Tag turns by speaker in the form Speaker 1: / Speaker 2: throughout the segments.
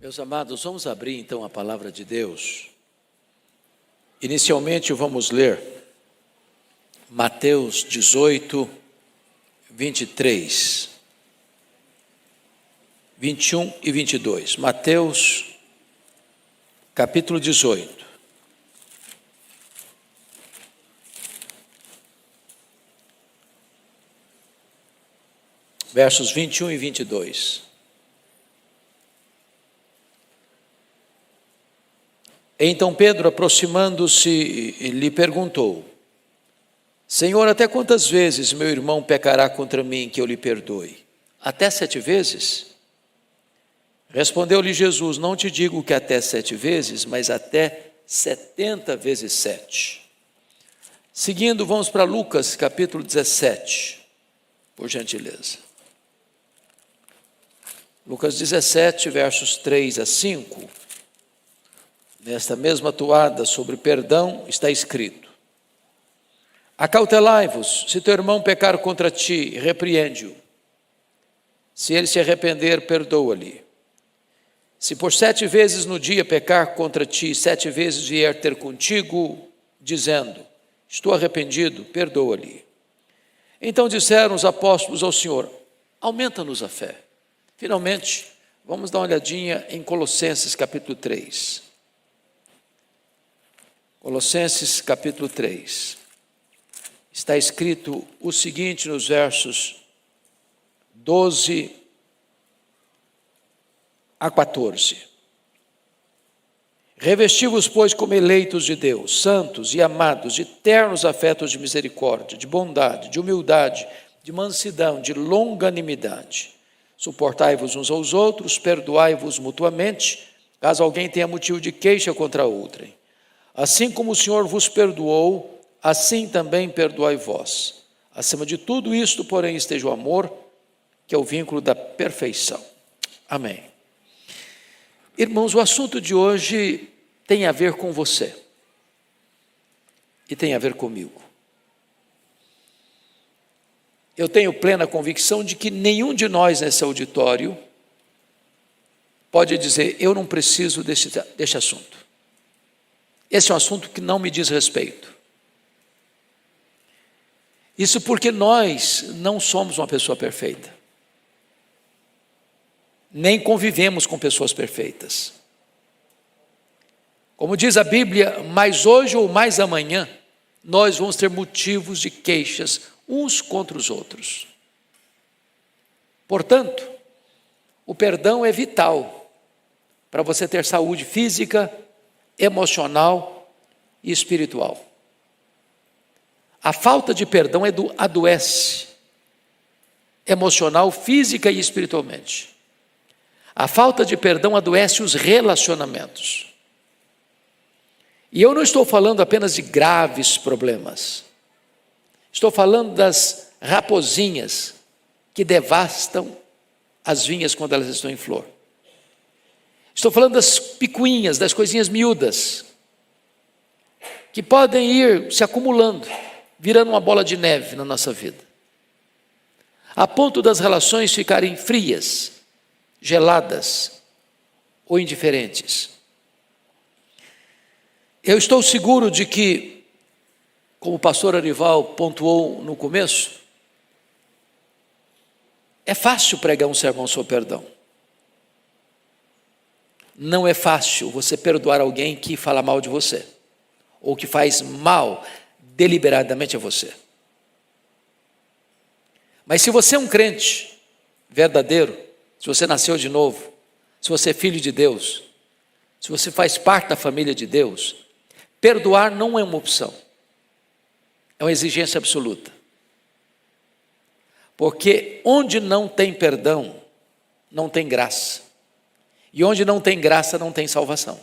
Speaker 1: Meus amados, vamos abrir então a palavra de Deus. Inicialmente vamos ler Mateus 18, 23, 21 e 22. Mateus, capítulo 18. Versos 21 e 22. Então Pedro, aproximando-se, lhe perguntou: Senhor, até quantas vezes meu irmão pecará contra mim que eu lhe perdoe? Até 7 vezes? Respondeu-lhe Jesus: Não te digo que até 7 vezes, mas até 70 vezes 7. Seguindo, vamos para Lucas, capítulo 17, por gentileza. Lucas 17, versos 3 a 5. Nesta mesma toada sobre perdão está escrito: Acautelai-vos, se teu irmão pecar contra ti, repreende-o. Se ele se arrepender, perdoa-lhe. Se por 7 vezes no dia pecar contra ti, 7 vezes vier ter contigo, dizendo: Estou arrependido, perdoa-lhe. Então disseram os apóstolos ao Senhor: Aumenta-nos a fé. Finalmente, vamos dar uma olhadinha em Colossenses capítulo 3. Colossenses capítulo 3, está escrito o seguinte nos versos 12 a 14. Revesti-vos, pois, como eleitos de Deus, santos e amados, de ternos afetos de misericórdia, de bondade, de humildade, de mansidão, de longanimidade. Suportai-vos uns aos outros, perdoai-vos mutuamente, caso alguém tenha motivo de queixa contra outrem. Assim como o Senhor vos perdoou, assim também perdoai vós. Acima de tudo isto, porém, esteja o amor, que é o vínculo da perfeição. Amém. Irmãos, o assunto de hoje tem a ver com você e tem a ver comigo. Eu tenho plena convicção de que nenhum de nós nesse auditório pode dizer: eu não preciso desse assunto. Esse é um assunto que não me diz respeito. Isso porque nós não somos uma pessoa perfeita. Nem convivemos com pessoas perfeitas. Como diz a Bíblia, mais hoje ou mais amanhã, nós vamos ter motivos de queixas uns contra os outros. Portanto, o perdão é vital para você ter saúde física, emocional e espiritual. A falta de perdão adoece emocional, física e espiritualmente. A falta de perdão adoece os relacionamentos. E eu não estou falando apenas de graves problemas. Estou falando das raposinhas que devastam as vinhas quando elas estão em flor. Estou falando das picuinhas, das coisinhas miúdas, que podem ir se acumulando, virando uma bola de neve na nossa vida, a ponto das relações ficarem frias, geladas ou indiferentes. Eu estou seguro de que, como o pastor Arival pontuou no começo, é fácil pregar um sermão sobre perdão. Não é fácil você perdoar alguém que fala mal de você, ou que faz mal deliberadamente a você. Mas se você é um crente verdadeiro, se você nasceu de novo, se você é filho de Deus, se você faz parte da família de Deus, perdoar não é uma opção, é uma exigência absoluta. Porque onde não tem perdão, não tem graça. E onde não tem graça, não tem salvação.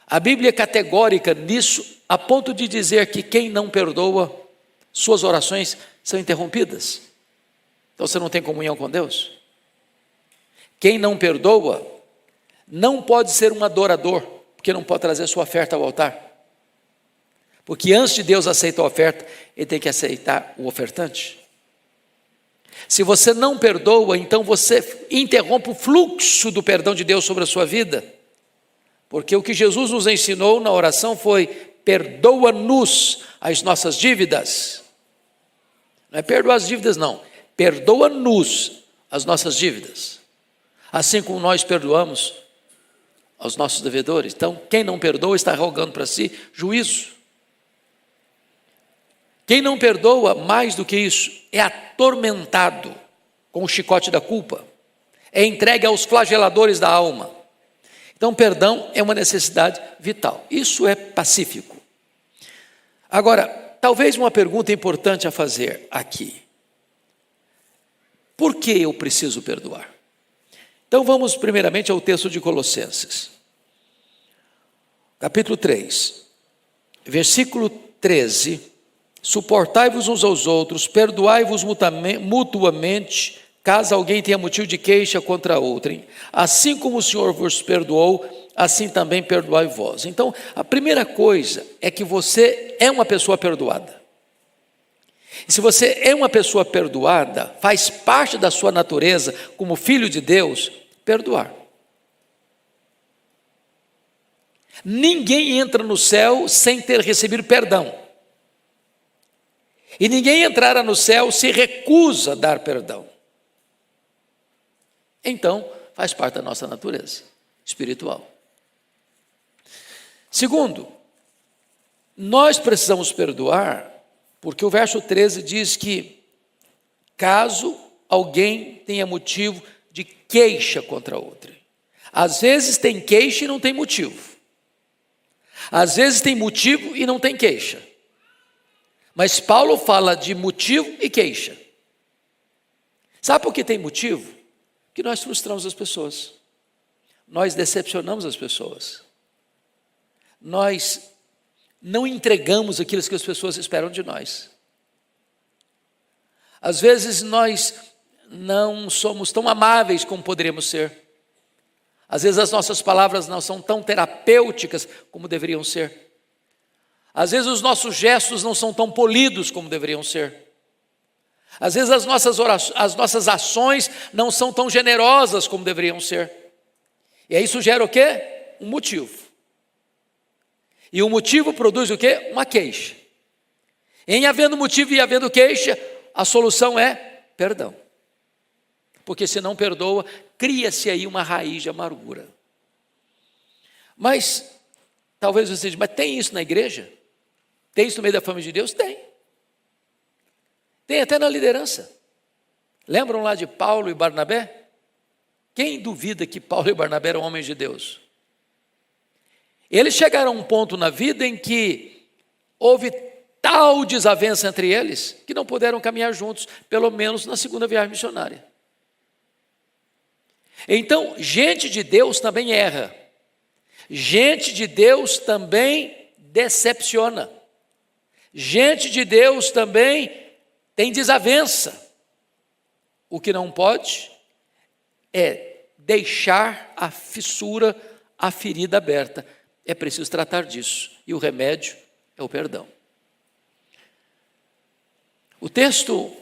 Speaker 1: A Bíblia é categórica nisso, a ponto de dizer que quem não perdoa, suas orações são interrompidas. Então você não tem comunhão com Deus. Quem não perdoa, não pode ser um adorador, porque não pode trazer sua oferta ao altar. Porque antes de Deus aceitar a oferta, Ele tem que aceitar o ofertante. Se você não perdoa, então você interrompe o fluxo do perdão de Deus sobre a sua vida. Porque o que Jesus nos ensinou na oração foi: perdoa-nos as nossas dívidas. Não é perdoa as dívidas, não. Perdoa-nos as nossas dívidas. Assim como nós perdoamos aos nossos devedores. Então, quem não perdoa está rogando para si juízo. Quem não perdoa, mais do que isso, é atormentado com o chicote da culpa. É entregue aos flageladores da alma. Então, perdão é uma necessidade vital. Isso é pacífico. Agora, talvez uma pergunta importante a fazer aqui. Por que eu preciso perdoar? Então, vamos primeiramente ao texto de Colossenses. Capítulo 3, versículo 13. Suportai-vos uns aos outros, perdoai-vos mutuamente, caso alguém tenha motivo de queixa contra outrem. Assim como o Senhor vos perdoou, assim também perdoai vós. Então, a primeira coisa é que você é uma pessoa perdoada. E se você é uma pessoa perdoada, faz parte da sua natureza, como filho de Deus, perdoar. Ninguém entra no céu sem ter recebido perdão. E ninguém entrará no céu se recusa a dar perdão. Então, faz parte da nossa natureza espiritual. Segundo, nós precisamos perdoar, porque o verso 13 diz que caso alguém tenha motivo de queixa contra outra. Às vezes tem queixa e não tem motivo. Às vezes tem motivo e não tem queixa. Mas Paulo fala de motivo e queixa. Sabe por que tem motivo? Porque nós frustramos as pessoas. Nós decepcionamos as pessoas. Nós não entregamos aquilo que as pessoas esperam de nós. Às vezes nós não somos tão amáveis como poderíamos ser. Às vezes as nossas palavras não são tão terapêuticas como deveriam ser. Às vezes os nossos gestos não são tão polidos como deveriam ser. Às vezes as nossas ações não são tão generosas como deveriam ser. E aí isso gera o quê? Um motivo. E o motivo produz o quê? Uma queixa. Em havendo motivo e havendo queixa, a solução é perdão. Porque se não perdoa, cria-se aí uma raiz de amargura. Mas, talvez você diga, mas tem isso na igreja? Tem isso no meio da família de Deus? Tem. Tem até na liderança. Lembram lá de Paulo e Barnabé? Quem duvida que Paulo e Barnabé eram homens de Deus? Eles chegaram a um ponto na vida em que houve tal desavença entre eles que não puderam caminhar juntos, pelo menos na segunda viagem missionária. Então, gente de Deus também erra. Gente de Deus também decepciona. Gente de Deus também tem desavença. O que não pode é deixar a fissura, a ferida aberta. É preciso tratar disso. E o remédio é o perdão. O texto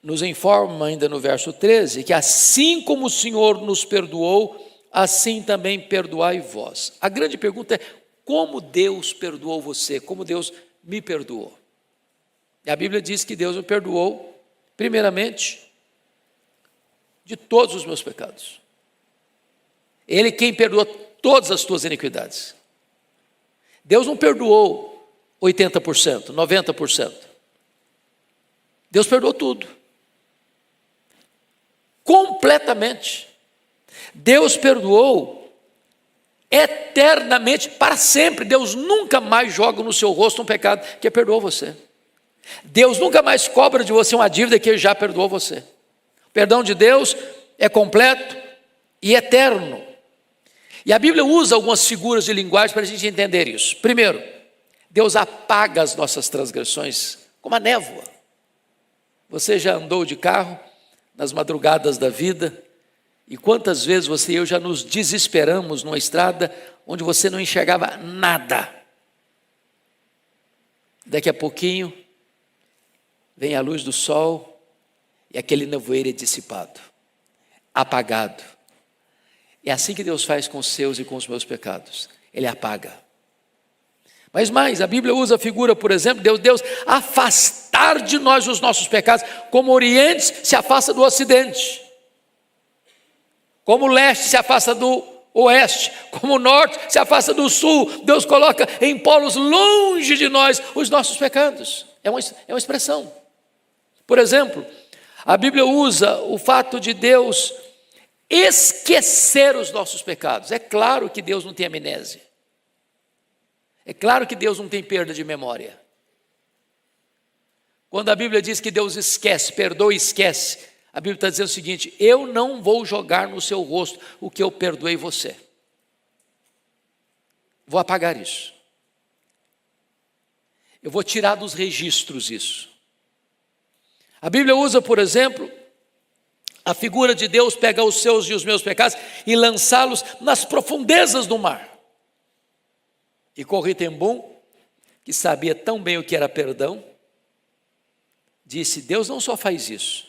Speaker 1: nos informa ainda no verso 13 que assim como o Senhor nos perdoou, assim também perdoai vós. A grande pergunta é: como Deus perdoou você? Como Deus me perdoou? E a Bíblia diz que Deus me perdoou, primeiramente, de todos os meus pecados. Ele quem perdoa todas as tuas iniquidades. Deus não perdoou 80%, 90%. Deus perdoou tudo. Completamente. Deus perdoou eternamente, para sempre. Deus nunca mais joga no seu rosto um pecado que perdoou você. Deus nunca mais cobra de você uma dívida que Ele já perdoou você. O perdão de Deus é completo e eterno. E a Bíblia usa algumas figuras de linguagem para a gente entender isso. Primeiro, Deus apaga as nossas transgressões como a névoa. Você já andou de carro nas madrugadas da vida? E quantas vezes você e eu já nos desesperamos numa estrada onde você não enxergava nada. Daqui a pouquinho vem a luz do sol e aquele nevoeiro é dissipado, apagado. É assim que Deus faz com os seus e com os meus pecados. Ele apaga. Mas mais, a Bíblia usa a figura, por exemplo, de Deus afastar de nós os nossos pecados, como o Oriente se afasta do Ocidente, como o Leste se afasta do Oeste, como o Norte se afasta do Sul. Deus coloca em polos longe de nós os nossos pecados. É uma expressão. Por exemplo, a Bíblia usa o fato de Deus esquecer os nossos pecados. É claro que Deus não tem amnésia. É claro que Deus não tem perda de memória. Quando a Bíblia diz que Deus esquece, perdoa e esquece, a Bíblia está dizendo o seguinte: eu não vou jogar no seu rosto o que eu perdoei você. Vou apagar isso. Eu vou tirar dos registros isso. A Bíblia usa, por exemplo, a figura de Deus pegar os seus e os meus pecados e lançá-los nas profundezas do mar. E Corrie-ten-Boom, que sabia tão bem o que era perdão, disse: Deus não só faz isso,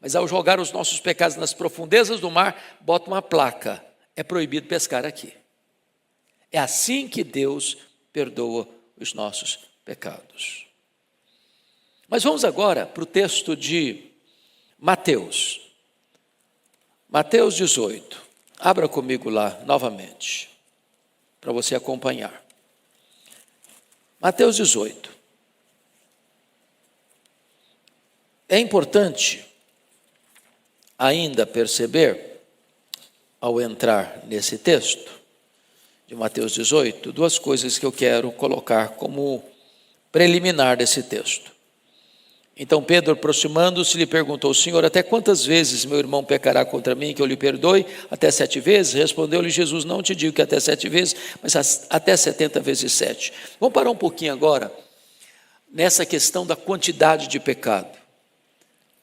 Speaker 1: mas ao jogar os nossos pecados nas profundezas do mar, bota uma placa: é proibido pescar aqui. É assim que Deus perdoa os nossos pecados. Mas vamos agora para o texto de Mateus. Mateus 18. Abra comigo lá novamente, para você acompanhar. Mateus 18. É importante ainda perceber, ao entrar nesse texto de Mateus 18, duas coisas que eu quero colocar como preliminar desse texto. Então Pedro, aproximando-se, lhe perguntou: Senhor, até quantas vezes meu irmão pecará contra mim que eu lhe perdoe? Até 7 vezes? Respondeu-lhe Jesus: não te digo que até 7 vezes, mas até 70 vezes 7. Vamos parar um pouquinho agora nessa questão da quantidade de pecado,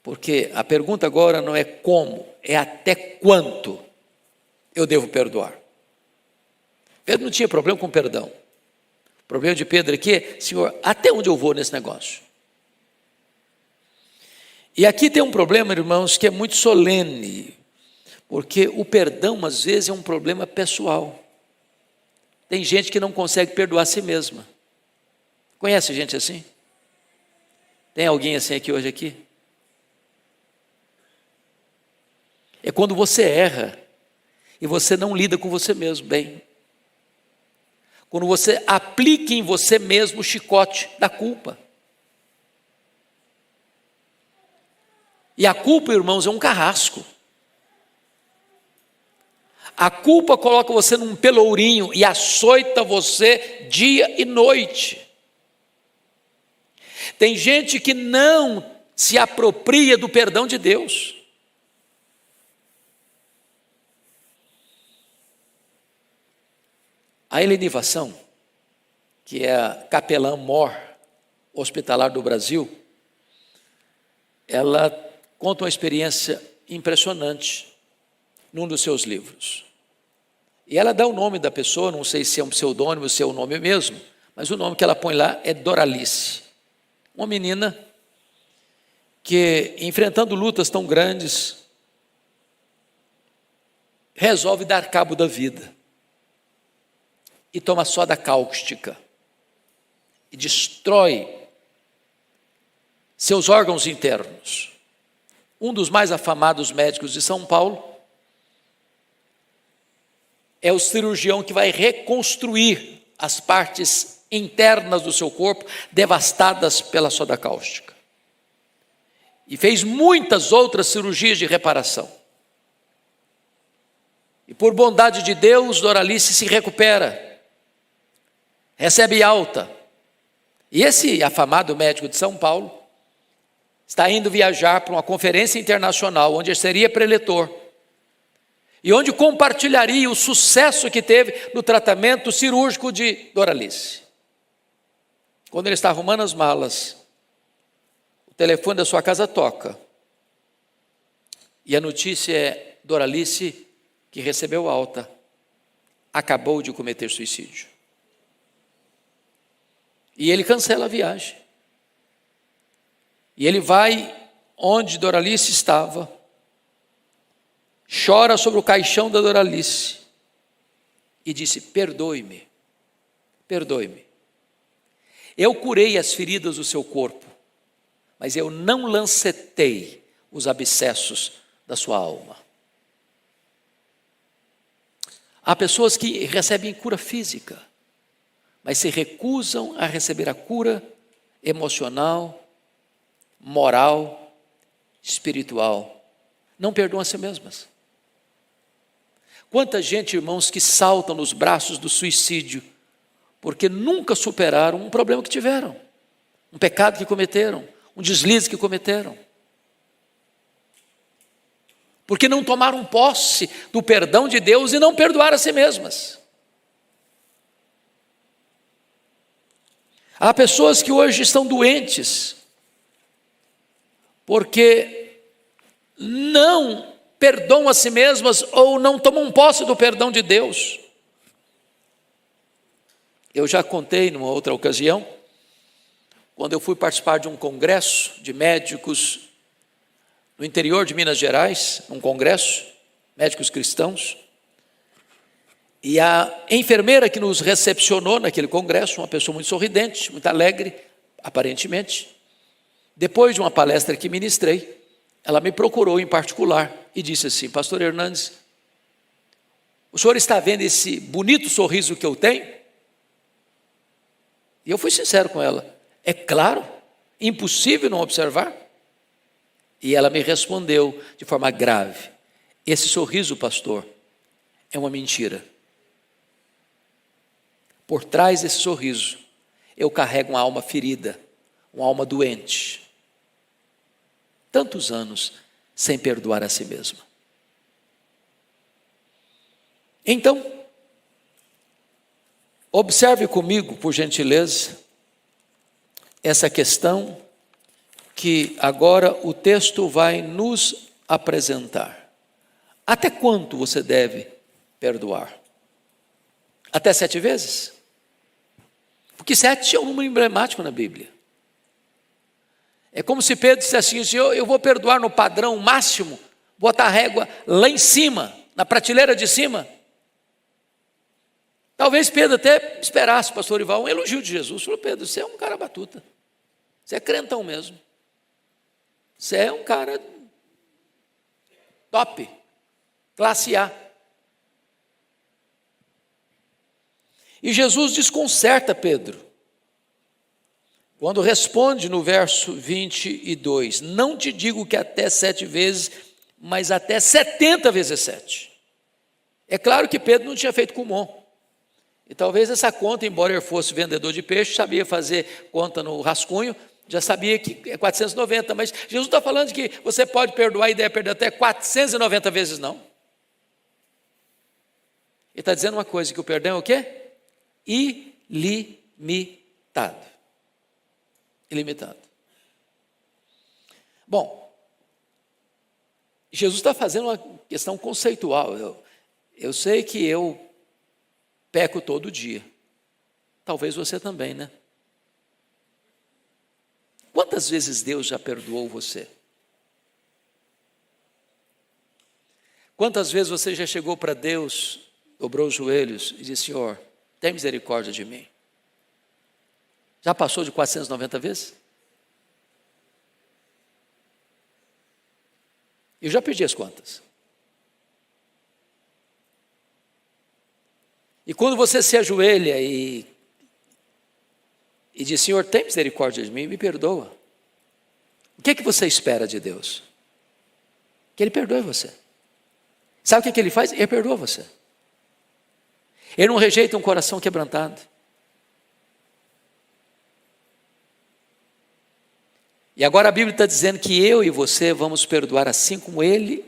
Speaker 1: porque a pergunta agora não é como, é até quanto eu devo perdoar. Pedro não tinha problema com perdão. O problema de Pedro aqui é: Senhor, até onde eu vou nesse negócio? E aqui tem um problema, irmãos, que é muito solene, porque o perdão às vezes é um problema pessoal. Tem gente que não consegue perdoar a si mesma. Conhece gente assim? Tem alguém assim aqui hoje aqui? É quando você erra e você não lida com você mesmo bem. Quando você aplica em você mesmo o chicote da culpa. E a culpa, irmãos, é um carrasco. A culpa coloca você num pelourinho e açoita você dia e noite. Tem gente que não se apropria do perdão de Deus. A Helenivação, que é a capelã-mor hospitalar do Brasil, ela conta uma experiência impressionante num dos seus livros. E ela dá o nome da pessoa, não sei se é um pseudônimo, se é o nome mesmo, mas o nome que ela põe lá é Doralice. Uma menina que, enfrentando lutas tão grandes, resolve dar cabo da vida e toma soda cáustica e destrói seus órgãos internos. Um dos mais afamados médicos de São Paulo é o cirurgião que vai reconstruir as partes internas do seu corpo devastadas pela soda cáustica. E fez muitas outras cirurgias de reparação. E por bondade de Deus, Doralice se recupera, recebe alta. E esse afamado médico de São Paulo está indo viajar para uma conferência internacional, onde ele seria preletor, e onde compartilharia o sucesso que teve no tratamento cirúrgico de Doralice. Quando ele está arrumando as malas, o telefone da sua casa toca, e a notícia é: Doralice, que recebeu alta, acabou de cometer suicídio. E ele cancela a viagem. E ele vai onde Doralice estava, chora sobre o caixão da Doralice e disse: perdoe-me, perdoe-me. Eu curei as feridas do seu corpo, mas eu não lancetei os abscessos da sua alma. Há pessoas que recebem cura física, mas se recusam a receber a cura emocional, moral, espiritual. Não perdoam a si mesmas. Quanta gente, irmãos, que saltam nos braços do suicídio, porque nunca superaram um problema que tiveram, um pecado que cometeram, um deslize que cometeram. Porque não tomaram posse do perdão de Deus e não perdoaram a si mesmas. Há pessoas que hoje estão doentes, porque não perdoam a si mesmas ou não tomam posse do perdão de Deus. Eu já contei numa outra ocasião, quando eu fui participar de um congresso de médicos no interior de Minas Gerais, um congresso, médicos cristãos, e a enfermeira que nos recepcionou naquele congresso, uma pessoa muito sorridente, muito alegre, aparentemente, depois de uma palestra que ministrei, ela me procurou em particular e disse assim: pastor Hernandes, o senhor está vendo esse bonito sorriso que eu tenho? E eu fui sincero com ela: é claro, impossível não observar. E ela me respondeu de forma grave: esse sorriso, pastor, é uma mentira. Por trás desse sorriso, eu carrego uma alma ferida, uma alma doente. Tantos anos sem perdoar a si mesma. Então, observe comigo, por gentileza, essa questão que agora o texto vai nos apresentar. Até quanto você deve perdoar? Até 7 vezes? Porque 7 é um número emblemático na Bíblia. É como se Pedro dissesse assim: eu vou perdoar no padrão máximo, botar a régua lá em cima, na prateleira de cima. Talvez Pedro até esperasse, pastor Ival, um elogio de Jesus. Falou: Pedro, você é um cara batuta, você é crentão mesmo, você é um cara top, classe A. E Jesus desconcerta Pedro, quando responde no verso 22, não te digo que até 7 vezes, mas até 70 vezes 7. É claro que Pedro não tinha feito Kumon. E talvez essa conta, embora ele fosse vendedor de peixe, sabia fazer conta no rascunho, já sabia que é 490, mas Jesus está falando de que você pode perdoar e deve perdoar até 490 vezes não. Ele está dizendo uma coisa, que o perdão é o quê? Ilimitado. Ilimitado. Bom, Jesus está fazendo uma questão conceitual. Eu sei que eu peco todo dia. Talvez você também, né? Quantas vezes Deus já perdoou você? Quantas vezes você já chegou para Deus, dobrou os joelhos e disse: Senhor, tem misericórdia de mim? Já passou de 490 vezes? Eu já perdi as contas. E quando você se ajoelha e diz: Senhor, tem misericórdia de mim, me perdoa. O que é que você espera de Deus? Que Ele perdoe você. Sabe o que Ele faz? Ele perdoa você. Ele não rejeita um coração quebrantado. E agora a Bíblia está dizendo que eu e você vamos perdoar assim como Ele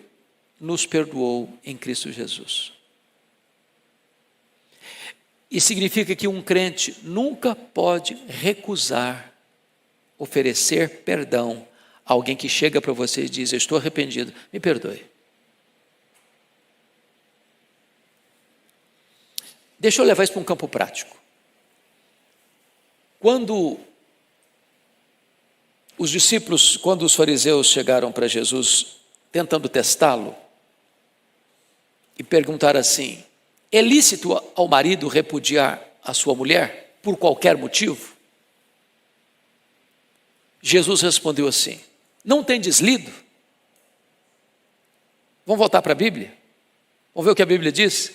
Speaker 1: nos perdoou em Cristo Jesus. E significa que um crente nunca pode recusar oferecer perdão a alguém que chega para você e diz: eu estou arrependido, me perdoe. Deixa eu levar isso para um campo prático. Quando Os discípulos, quando os fariseus chegaram para Jesus, tentando testá-lo, e perguntaram assim: é lícito ao marido repudiar a sua mulher por qualquer motivo? Jesus respondeu assim: não tendes lido? Vamos voltar para a Bíblia? Vamos ver o que a Bíblia diz?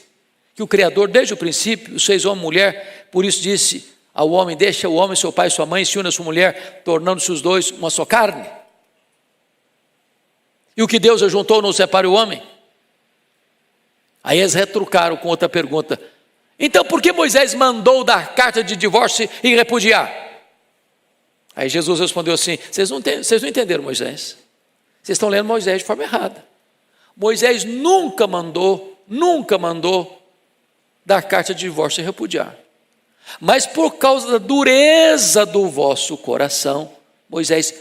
Speaker 1: Que o Criador, desde o princípio, os fez homem e mulher, por isso disse ao homem: deixa o homem, seu pai e sua mãe, se une a sua mulher, tornando-se os dois uma só carne. E o que Deus ajuntou, não separe o homem. Aí eles retrucaram com outra pergunta: então por que Moisés mandou dar carta de divórcio e repudiar? Aí Jesus respondeu assim: vocês não entenderam Moisés, vocês estão lendo Moisés de forma errada. Moisés nunca mandou dar carta de divórcio e repudiar. Mas por causa da dureza do vosso coração, Moisés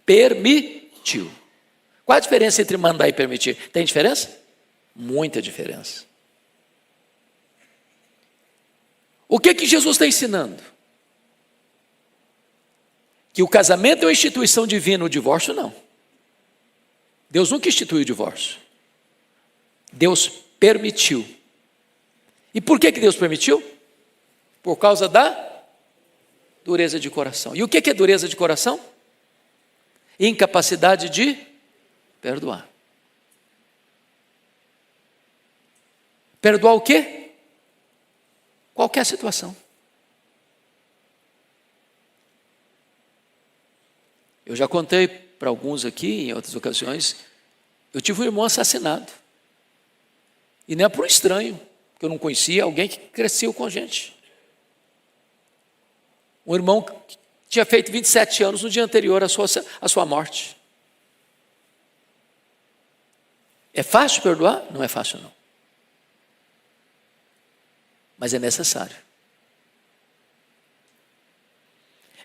Speaker 1: permitiu. Qual a diferença entre mandar e permitir? Tem diferença? Muita diferença. O que Jesus está ensinando? Que o casamento é uma instituição divina, o divórcio não. Deus nunca instituiu o divórcio. Deus permitiu. E por que Deus permitiu? Por causa da dureza de coração. E o que é dureza de coração? Incapacidade de perdoar. Perdoar o quê? Qualquer situação. Eu já contei para alguns aqui, em outras ocasiões, eu tive um irmão assassinado. E não é por um estranho, que eu não conhecia, alguém que cresceu com a gente. Um irmão que tinha feito 27 anos no dia anterior à sua morte. É fácil perdoar? Não é fácil não. Mas é necessário.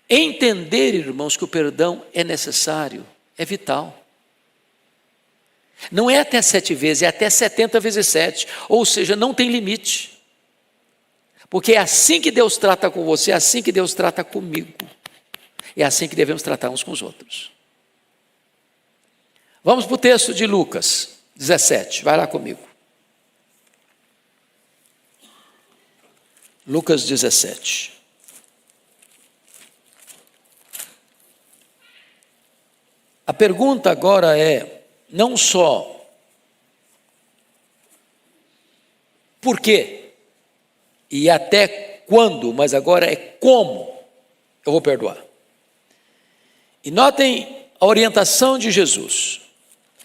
Speaker 1: Entender, irmãos, que o perdão é necessário, é vital. Não é até 7 vezes, é até 70 vezes 7. Ou seja, não tem limite. Porque é assim que Deus trata com você, é assim que Deus trata comigo. É assim que devemos tratar uns com os outros. Vamos para o texto de Lucas 17, vai lá comigo. Lucas 17. A pergunta agora é, não só por quê e até quando, mas agora é como eu vou perdoar. E notem a orientação de Jesus.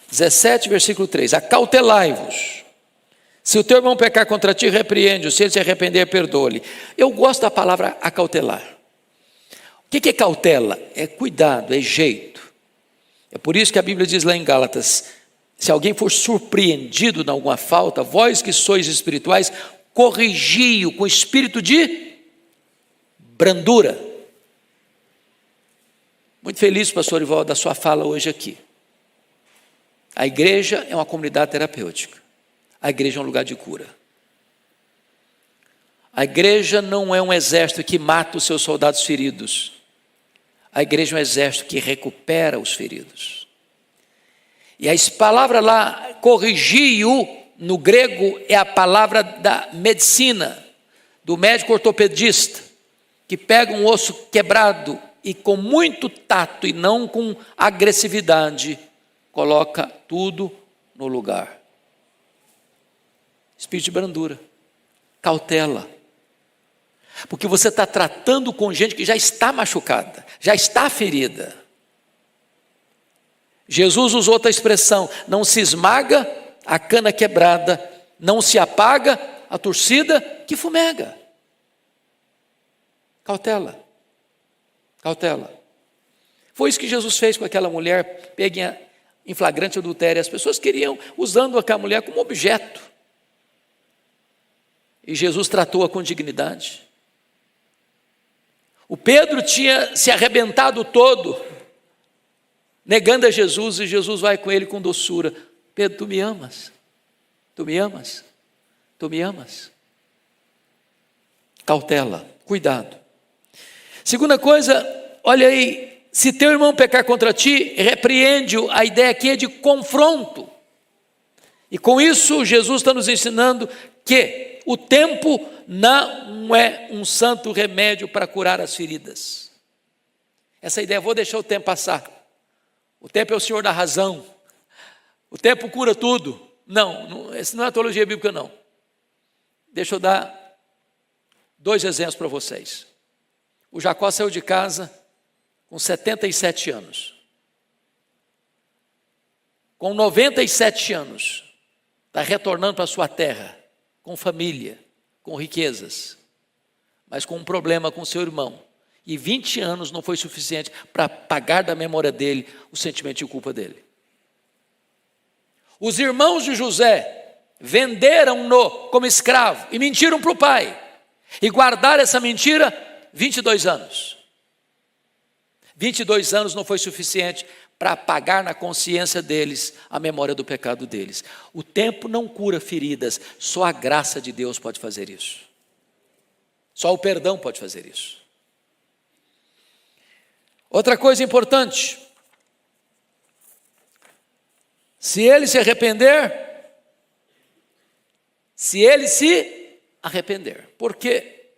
Speaker 1: 17, versículo 3. Acautelai-vos. Se o teu irmão pecar contra ti, repreende-o. Se ele se arrepender, perdoa-lhe. Eu gosto da palavra acautelar. O que é cautela? É cuidado, é jeito. É por isso que a Bíblia diz lá em Gálatas: se alguém for surpreendido em alguma falta, vós que sois espirituais, corrigi-o com espírito de brandura. Muito feliz, pastor Ivaldo, da sua fala hoje aqui. A igreja é uma comunidade terapêutica. A igreja é um lugar de cura. A igreja não é um exército que mata os seus soldados feridos. A igreja é um exército que recupera os feridos. E a palavra lá, corrigi-o, no grego é a palavra da medicina, do médico ortopedista, que pega um osso quebrado e com muito tato e não com agressividade, coloca tudo no lugar. Espírito de brandura, cautela. Porque você está tratando com gente que já está machucada, já está ferida. Jesus usou outra expressão: não se esmaga a cana quebrada, não se apaga a torcida que fumega. Cautela, cautela. Foi isso que Jesus fez com aquela mulher pega em flagrante adultério. As pessoas queriam, usando aquela mulher como objeto. E Jesus tratou-a com dignidade. O Pedro tinha se arrebentado todo, negando a Jesus, e Jesus vai com ele com doçura: Pedro, tu me amas? Tu me amas? Tu me amas? Cautela, cuidado. Segunda coisa, olha aí se teu irmão pecar contra ti, repreende-o. A ideia aqui é de confronto. E com isso, Jesus está nos ensinando que o tempo não é um santo remédio para curar as feridas. Essa ideia, vou deixar o tempo passar. O tempo é o Senhor da razão. O tempo cura tudo. Não, essa não é a teologia bíblica, não. Deixa eu dar 2 exemplos para vocês. O Jacó saiu de casa com 77 anos. Com 97 anos, está retornando para a sua terra, com família, com riquezas, mas com um problema com seu irmão. E 20 anos não foi suficiente para apagar da memória dele o sentimento de culpa dele. Os irmãos de José venderam-no como escravo e mentiram para o pai. E guardaram essa mentira 22 anos. 22 anos não foi suficiente para apagar na consciência deles a memória do pecado deles. O tempo não cura feridas, só a graça de Deus pode fazer isso. Só o perdão pode fazer isso. Outra coisa importante, se ele se arrepender, porque,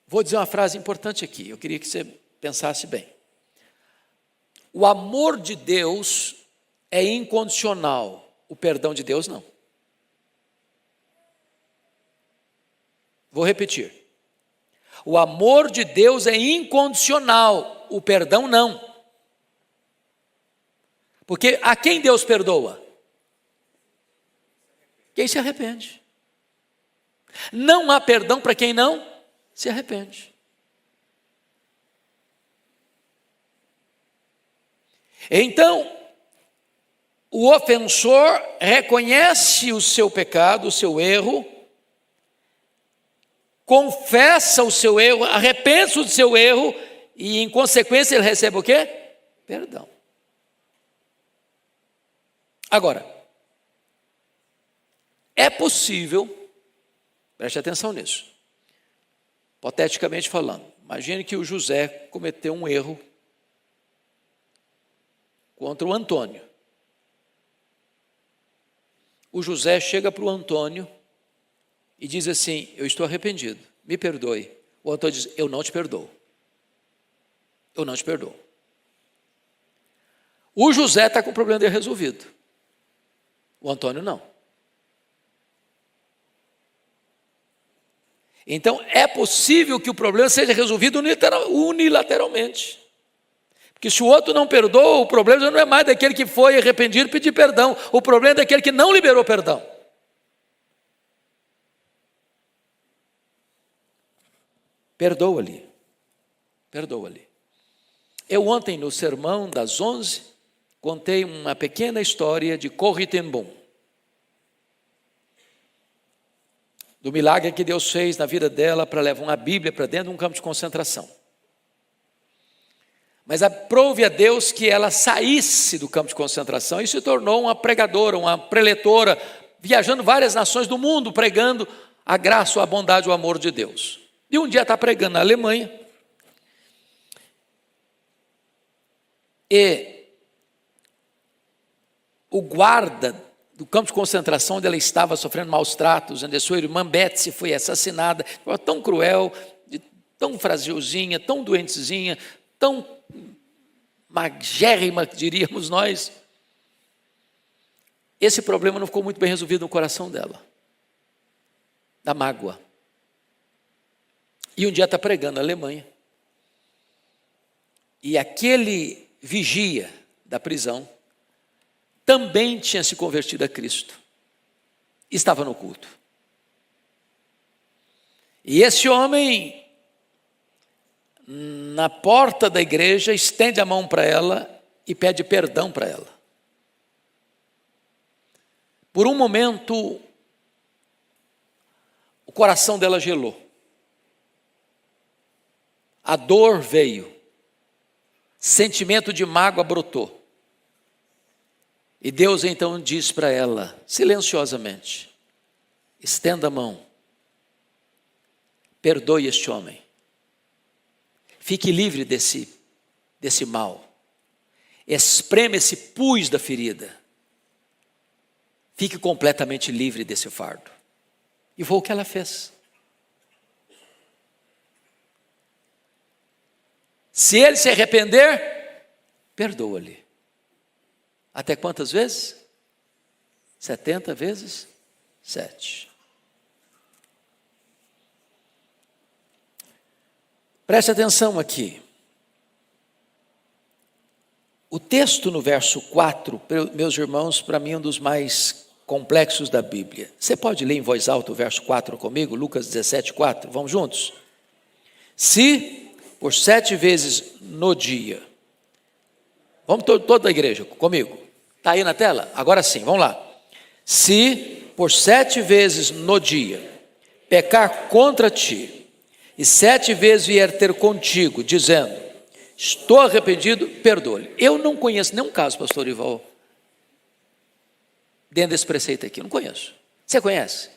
Speaker 1: vou dizer uma frase importante aqui, eu queria que você pensasse bem. O amor de Deus é incondicional, o perdão de Deus não. Vou repetir. O amor de Deus é incondicional, o perdão não. Porque a quem Deus perdoa? Quem se arrepende. Não há perdão para quem não se arrepende. Então, o ofensor reconhece o seu pecado, o seu erro, confessa o seu erro, arrepende-se do seu erro e, em consequência, ele recebe o quê? Perdão. Agora, é possível, preste atenção nisso, hipoteticamente falando, imagine que o José cometeu um erro contra o Antônio. O José chega para o Antônio e diz assim: eu estou arrependido, me perdoe. O Antônio diz: eu não te perdoo. Eu não te perdoo. O José está com o problema dele resolvido. O Antônio não. Então é possível que o problema seja resolvido unilateralmente. Porque se o outro não perdoa, o problema não é mais daquele que foi arrependido e pedir perdão. O problema é daquele que não liberou perdão. Perdoa-lhe. Perdoa-lhe. Eu ontem, no sermão das 11, contei uma pequena história de Corrie ten Boom. Do milagre que Deus fez na vida dela para levar uma Bíblia para dentro de um campo de concentração. Mas aprove a Deus que ela saísse do campo de concentração e se tornou uma pregadora, uma preletora, viajando várias nações do mundo, pregando a graça, a bondade, o amor de Deus. E um dia está pregando na Alemanha, e o guarda do campo de concentração onde ela estava sofrendo maus tratos, onde a sua irmã Betsy foi assassinada, tão cruel, tão fragilzinha, tão doentezinha, tão magérrima, diríamos nós. Esse problema não ficou muito bem resolvido no coração dela, da mágoa. E um dia está pregando na Alemanha, e aquele vigia da prisão também tinha se convertido a Cristo, estava no culto. E esse homem, na porta da igreja, estende a mão para ela e pede perdão para ela. Por um momento, o coração dela gelou. A dor veio. Sentimento de mágoa brotou. E Deus então diz para ela, silenciosamente: estenda a mão. Perdoe este homem. Fique livre desse desse mal. Esprema esse pus da ferida. Fique completamente livre desse fardo. E foi o que ela fez. Se ele se arrepender, perdoa-lhe. Até quantas vezes? 70 vezes 7. Preste atenção aqui. O texto no verso 4, meus irmãos, para mim é um dos mais complexos da Bíblia. Você pode ler em voz alta o verso 4 comigo? Lucas 17, 4. Vamos juntos? Se por 7 vezes no dia. Vamos toda a igreja comigo. Está aí na tela? Agora sim, vamos lá. Se por 7 vezes no dia pecar contra ti, e 7 vezes vier ter contigo, dizendo, estou arrependido, perdoa-lhe. Eu não conheço nenhum caso, pastor Ival, dentro desse preceito aqui, não conheço. Você conhece?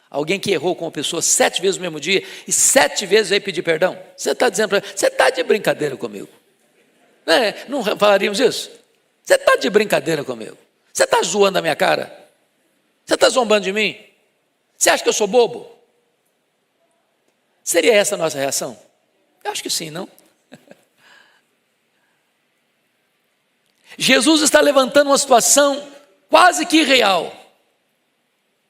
Speaker 1: Alguém que errou com uma pessoa 7 vezes no mesmo dia, e 7 vezes veio pedir perdão? Você está dizendo para ele, você está de brincadeira comigo? Não falaríamos isso? Você está de brincadeira comigo? Você está zoando a minha cara? Você está zombando de mim? Você acha que eu sou bobo? Seria essa a nossa reação? Eu acho que sim, não? Jesus está levantando uma situação quase que irreal.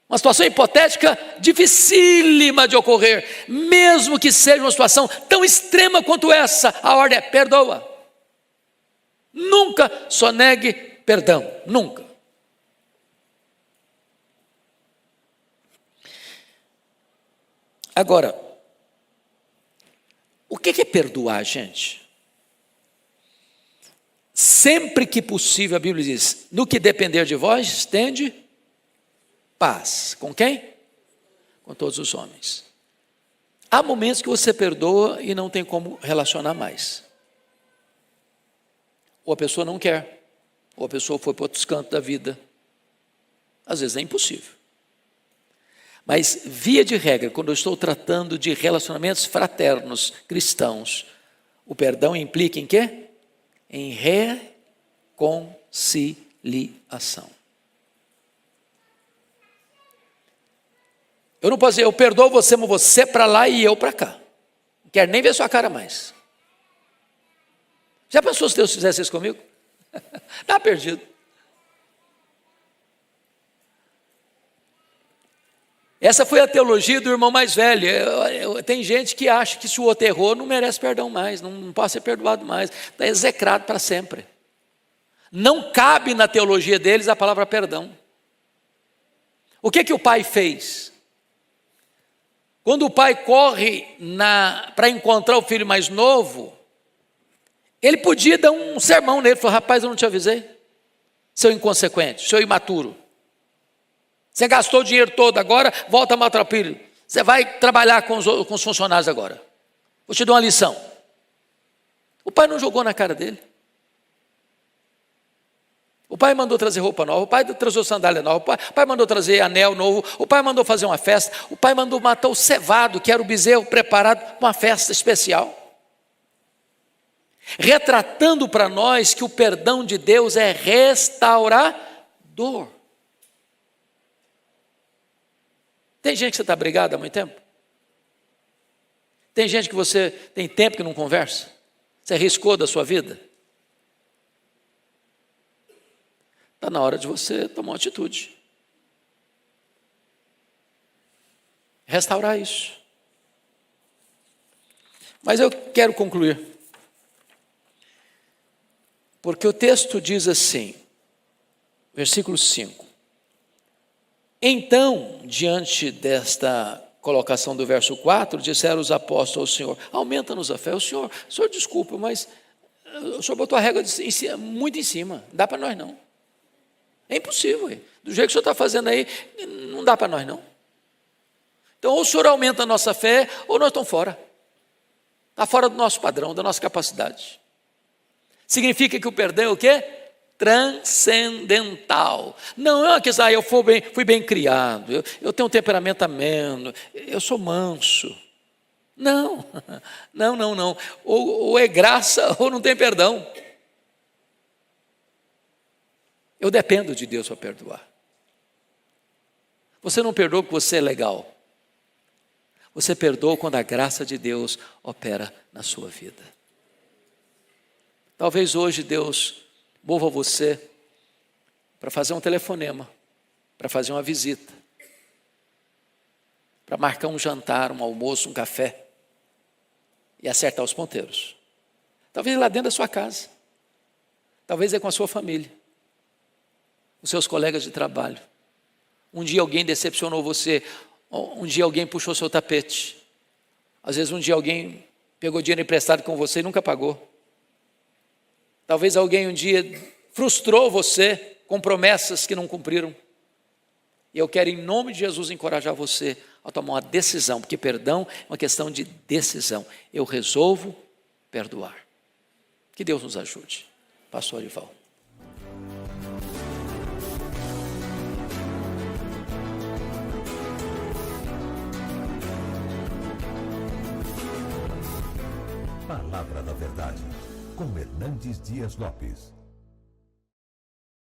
Speaker 1: Uma situação hipotética dificílima de ocorrer. Mesmo que seja uma situação tão extrema quanto essa, a ordem é perdoa. Nunca só negue perdão, nunca. Agora, o que é perdoar, gente? Sempre que possível, a Bíblia diz, no que depender de vós, tende paz. Com quem? Com todos os homens. Há momentos que você perdoa e não tem como relacionar mais. Ou a pessoa não quer, ou a pessoa foi para outros cantos da vida. Às vezes é impossível. Mas, via de regra, quando eu estou tratando de relacionamentos fraternos, cristãos, o perdão implica em quê? Em reconciliação. Eu não posso dizer, eu perdoo você, mas você para lá e eu para cá. Não quero nem ver sua cara mais. Já pensou se Deus fizesse isso comigo? Está perdido. Essa foi a teologia do irmão mais velho. Tem gente que acha que se o outro errou, não merece perdão mais, não pode ser perdoado mais, está execrado para sempre. Não cabe na teologia deles a palavra perdão. O que o pai fez? Quando o pai corre para encontrar o filho mais novo, ele podia dar um sermão nele, falou, rapaz, eu não te avisei, seu inconsequente, seu imaturo. Você gastou o dinheiro todo agora, volta maltrapilho. Você vai trabalhar com os funcionários agora. Vou te dar uma lição. O pai não jogou na cara dele. O pai mandou trazer roupa nova, o pai trouxe sandália nova, o pai mandou trazer anel novo, o pai mandou fazer uma festa, o pai mandou matar o cevado, que era o bezerro preparado para uma festa especial. Retratando para nós que o perdão de Deus é restaurador. Tem gente que você está brigado há muito tempo? Tem gente que você tem tempo que não conversa? Você arriscou da sua vida? Está na hora de você tomar uma atitude. Restaurar isso. Mas eu quero concluir. Porque o texto diz assim, versículo 5. Então, diante desta colocação do verso 4, disseram os apóstolos ao Senhor, aumenta-nos a fé. O Senhor desculpa, mas o Senhor botou a régua muito em cima, não dá para nós não. É impossível, do jeito que o Senhor está fazendo aí, não dá para nós não. Então, ou o Senhor aumenta a nossa fé, ou nós estamos fora. Está fora do nosso padrão, da nossa capacidade. Significa que o perdão é o quê? Transcendental. Não é uma questão, eu fui bem criado, eu tenho um temperamento ameno, eu sou manso. Não, não. Ou é graça ou não tem perdão. Eu dependo de Deus para perdoar. Você não perdoa porque você é legal. Você perdoa quando a graça de Deus opera na sua vida. Talvez hoje Deus mova você para fazer um telefonema, para fazer uma visita, para marcar um jantar, um almoço, um café e acertar os ponteiros. Talvez lá dentro da sua casa, talvez é com a sua família, os seus colegas de trabalho. Um dia alguém decepcionou você, um dia alguém puxou seu tapete, às vezes um dia alguém pegou dinheiro emprestado com você e nunca pagou. Talvez alguém um dia frustrou você com promessas que não cumpriram. E eu quero, em nome de Jesus, encorajar você a tomar uma decisão, porque perdão é uma questão de decisão. Eu resolvo perdoar. Que Deus nos ajude. Pastor Arival.
Speaker 2: Palavra da Verdade, com Hernandes Dias Lopes.